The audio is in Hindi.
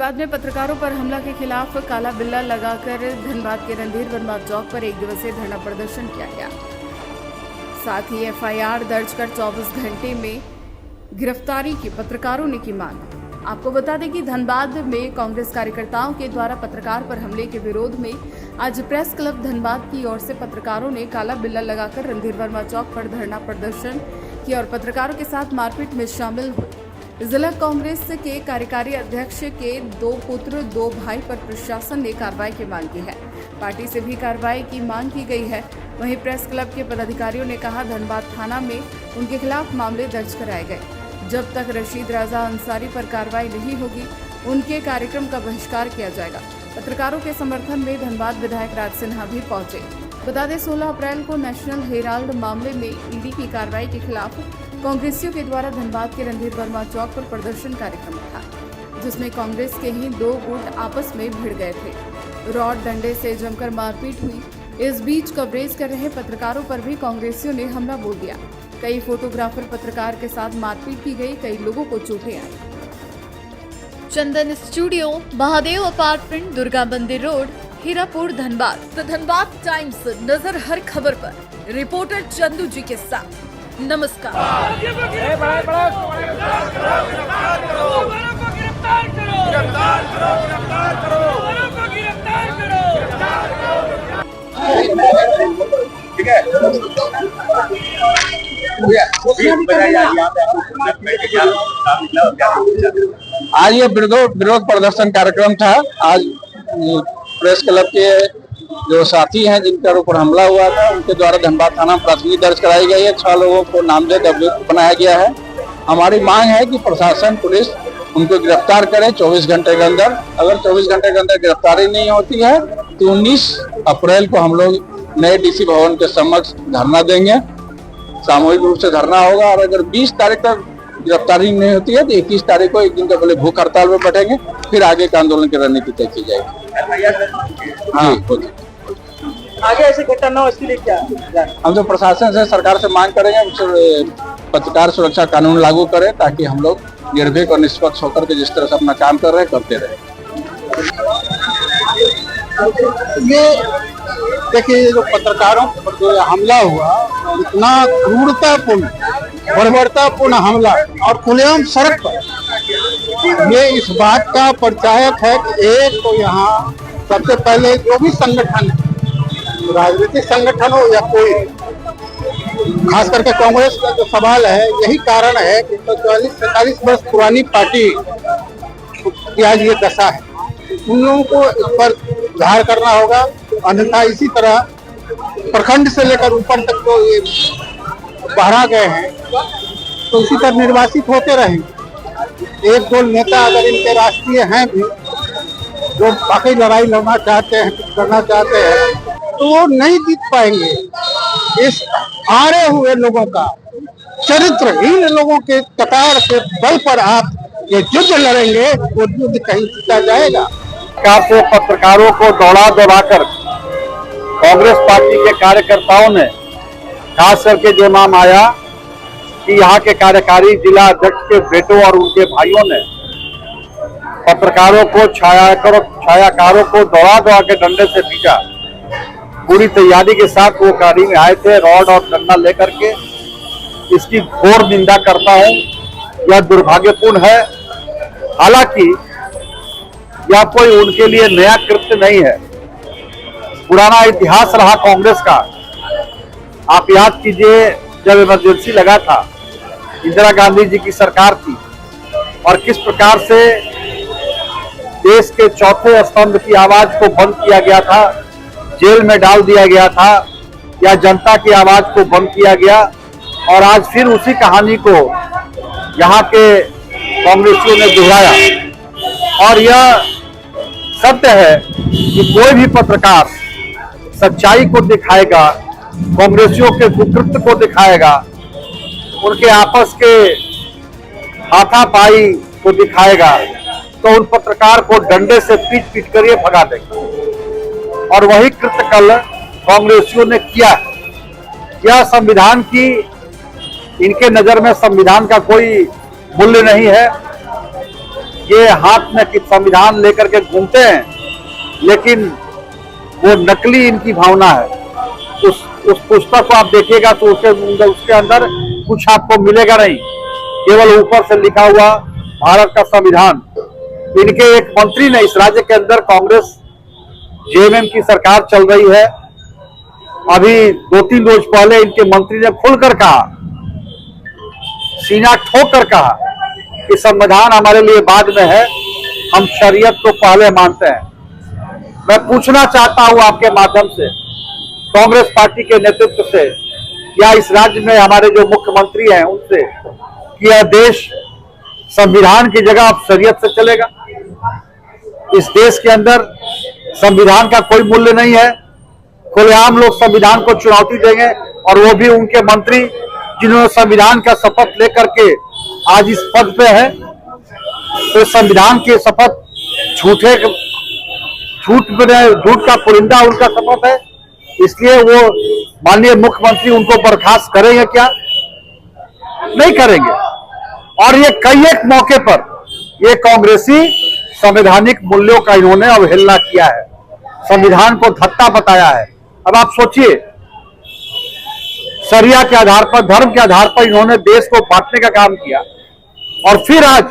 धनबाद में पत्रकारों पर हमला के खिलाफ काला बिल्ला लगाकर धनबाद के रणधीर वर्मा चौक पर एक दिवसीय धरना प्रदर्शन किया गया। साथ ही एफआईआर दर्ज कर 24 घंटे में गिरफ्तारी की पत्रकारों ने की मांग। आपको बता दें कि धनबाद में कांग्रेस कार्यकर्ताओं के द्वारा पत्रकार पर हमले के विरोध में आज प्रेस क्लब धनबाद की ओर से पत्रकारों ने काला बिल्ला लगाकर रणधीर वर्मा चौक पर धरना प्रदर्शन किया और पत्रकारों के साथ मारपीट में शामिल हुए। जिला कांग्रेस के कार्यकारी अध्यक्ष के 2 पुत्र 2 भाई पर प्रशासन ने कार्रवाई की मांग की है। पार्टी से भी कार्रवाई की मांग की गई है। वहीं प्रेस क्लब के पदाधिकारियों ने कहा धनबाद थाना में उनके खिलाफ मामले दर्ज कराए गए। जब तक रशीद राजा अंसारी पर कार्रवाई नहीं होगी उनके कार्यक्रम का बहिष्कार किया जाएगा। पत्रकारों के समर्थन में धनबाद विधायक राज सिन्हा भी पहुंचे। बता दें 16 अप्रैल को नेशनल हेराल्ड मामले में ईडी की कार्रवाई के खिलाफ कांग्रेसियों के द्वारा धनबाद के रणधीर वर्मा चौक पर प्रदर्शन कार्यक्रम था, जिसमें कांग्रेस के ही 2 गुट आपस में भिड़ गए थे। रॉड डंडे से जमकर मारपीट हुई। इस बीच कवरेज कर रहे पत्रकारों पर भी कांग्रेसियों ने हमला बोल दिया। कई फोटोग्राफर पत्रकार के साथ मारपीट की गई। कई लोगों को चोटें आई। चंदन स्टूडियो, महादेव अपार्टमेंट, दुर्गा मंदिर रोड, हीरापुर, धनबाद। तो धनबाद टाइम्स, नजर हर खबर पर। रिपोर्टर चंदू जी के साथ। नमस्कार। ठीक है। आज ये विरोध प्रदर्शन कार्यक्रम था। आज प्रेस क्लब के जो साथी हैं जिनके ऊपर हमला हुआ था उनके द्वारा धनबाद थाना में प्राथमिकी दर्ज कराई गई है। 6 लोगों को नामजद अभियुक्त बनाया गया है। हमारी मांग है कि प्रशासन पुलिस उनको गिरफ्तार करे 24 घंटे के अंदर। अगर 24 घंटे के अंदर गिरफ्तारी नहीं होती है तो 19 अप्रैल को हम लोग नए डीसी भवन के समक्ष धरना देंगे। सामूहिक रूप से धरना होगा और अगर 20 तारीख तक गिरफ्तारी नहीं होती है तो 21 तारीख को एक दिन का पहले भूख हड़ताल में बैठेंगे, फिर आगे के आंदोलन की रणनीति तय की जाएगी। हाँ, आगे ऐसी घटना न हो इसके लिए क्या हम तो प्रशासन से, सरकार से मांग करेंगे पत्रकार सुरक्षा कानून लागू करें ताकि हम लोग निर्भीक और निष्पक्ष होकर के जिस तरह से अपना काम कर रहे हैं करते रहे। ये देखिए जो पत्रकारों पर जो हमला हुआ इतना क्रूरतापूर्ण बर्बरतापूर्ण हमला और खुलेआम सड़क पर, ये इस बात का परिचायक है कि एक तो यहाँ सबसे पहले जो भी संगठन राजनीतिक संगठन हो या कोई, खास करके कांग्रेस का जो सवाल है यही कारण है कि 40-45 वर्ष पुरानी पार्टी की आज ये दशा है। उन लोगों को इस पर सुधार करना होगा, अन्यथा इसी तरह प्रखंड से लेकर ऊपर तक जो ये बहरा गए हैं तो इसी तरह निर्वासित होते रहेंगे। 1-2 नेता अगर इनके राष्ट्रीय हैं भी जो बाकी लड़ाई लड़ना चाहते हैं, कुछ करना चाहते हैं, तो वो नहीं जीत पाएंगे। इस हारे हुए लोगों का, चरित्रहीन लोगों के कतार के बल पर आप ये युद्ध लड़ेंगे, वो युद्ध कहीं जीता जाएगा। से पत्रकारों को दौड़ा कर कांग्रेस पार्टी के कार्यकर्ताओं ने, खास करके जो नाम आया कि यहाँ के कार्यकारी जिला अध्यक्ष के बेटों और उनके भाइयों ने पत्रकारों को, छायाकारों को दौड़ा के डंडे से पीटा। पूरी तैयारी के साथ वो गाड़ी में आए थे, रॉड और डंडा लेकर के। इसकी घोर निंदा करता हूँ। यह दुर्भाग्यपूर्ण है। हालांकि यह कोई उनके लिए नया कृत्य नहीं है, पुराना इतिहास रहा कांग्रेस का। आप याद कीजिए जब इमरजेंसी लगा था, इंदिरा गांधी जी की सरकार थी और किस प्रकार से देश के चौथे स्तंभ की आवाज को बंद किया गया था, जेल में डाल दिया गया था, या जनता की आवाज को बंद किया गया। और आज फिर उसी कहानी को यहाँ के कांग्रेसियों ने दोहराया। और यह सत्य है कि कोई भी पत्रकार सच्चाई को दिखाएगा, कांग्रेसियों के कुकृत्य को दिखाएगा, उनके आपस के हाथापाई को दिखाएगा, तो उन पत्रकार को डंडे से पीट कर ये भगा देंगे। और वही कृत्य कल कांग्रेसियों ने किया। यह संविधान की, इनके नजर में संविधान का कोई मूल्य नहीं है। ये हाथ में संविधान लेकर के घूमते हैं, लेकिन वो नकली इनकी भावना है। उस पुस्तक को आप देखिएगा तो उसके अंदर कुछ आपको मिलेगा नहीं, केवल ऊपर से लिखा हुआ भारत का संविधान। इनके एक मंत्री ने, इस राज्य के अंदर कांग्रेस जेएमएम की सरकार चल रही है, अभी 2-3 रोज पहले इनके मंत्री ने खुलकर कहा, सीना ठोक कर कहा कि संविधान हमारे लिए बाद में है, हम शरीयत को पहले मानते हैं। मैं पूछना चाहता हूं आपके माध्यम से कांग्रेस पार्टी के नेतृत्व से या इस राज्य में हमारे जो मुख्यमंत्री हैं उनसे कि यह देश संविधान की जगह अब शरीयत से चलेगा। इस देश के अंदर संविधान का कोई मूल्य नहीं है। खुलेआम लोग संविधान को चुनौती देंगे, और वो भी उनके मंत्री जिन्होंने संविधान का शपथ लेकर के आज इस पद पे है। तो संविधान की शपथ झूठ का पुरिंदा उनका शपथ है, इसलिए वो माननीय मुख्यमंत्री उनको बर्खास्त करेंगे क्या? नहीं करेंगे। और ये कई एक मौके पर ये कांग्रेसी संवैधानिक मूल्यों का इन्होंने अवहेलना किया है, संविधान को धत्ता बताया है। अब आप सोचिए, शरिया के आधार पर, धर्म के आधार पर इन्होंने देश को बांटने का काम किया, और फिर आज